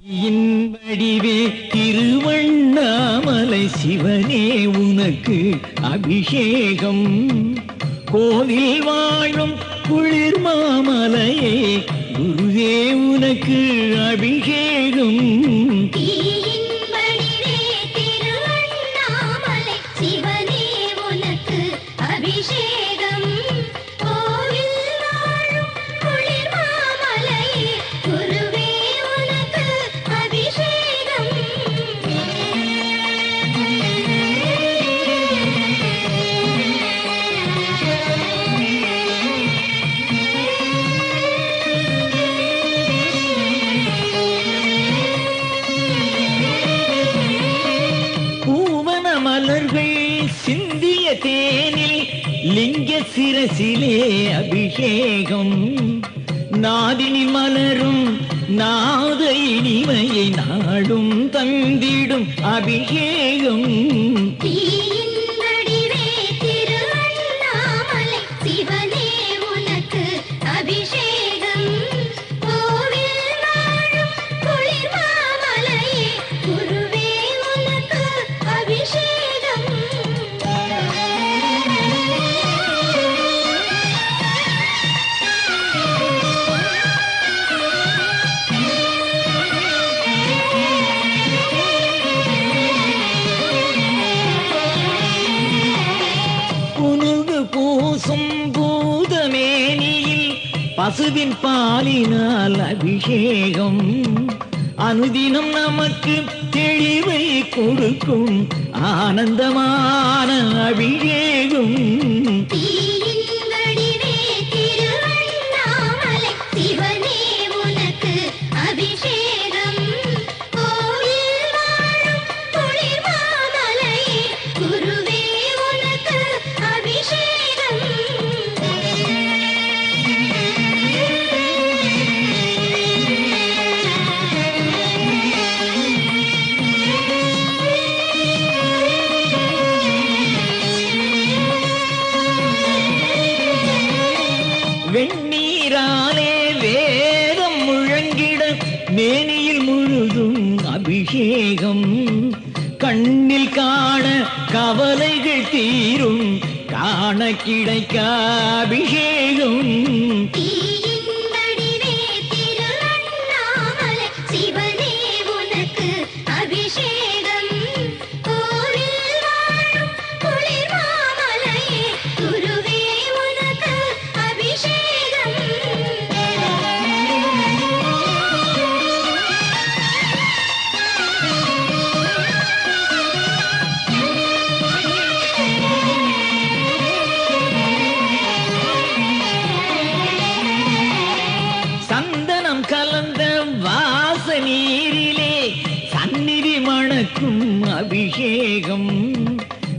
வடிவே திருவண்ணாமலை சிவனே உனக்கு அபிஷேகம். கோவில் வாழும் குளிர் மாமலையே குருவே உனக்கு அபிஷேகம். மலர்கள் சிந்திய தேனில் லிங்க சிரசிலே அபிஷேகம். நாதினி மலரும் நாத இனிமையை நாடும் தந்திடும் அபிஷேகம். பூதமேனியில் பசுவின் பாலினால் அபிஷேகம். அனுதினம் நமக்கு தெளிவை கொடுக்கும் ஆனந்தமான அபிஷேகம். வெண்ணீராலே வேதம் முழங்கிட மேனியில் முழுதும் அபிஷேகம். கண்ணில் காண கவலைகள் தீரும் காண கிடைக்க அபிஷேகம். கலந்த வாச நீரிலே சந்நிதி மணக்கும் அபிஷேகம்.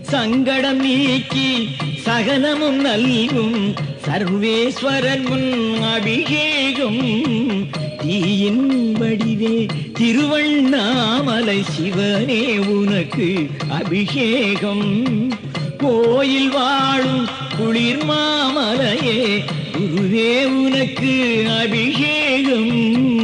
சங்கடம் நீக்கி சகலமும் நல்கும் சர்வேஸ்வரன் முன் அபிஷேகம். தீயின் வடிவே திருவண்ணாமலை சிவனே உனக்கு அபிஷேகம். கோயில் வாழும் குளிர் மாமலையே குருவே உனக்கு அபிஷேகம்.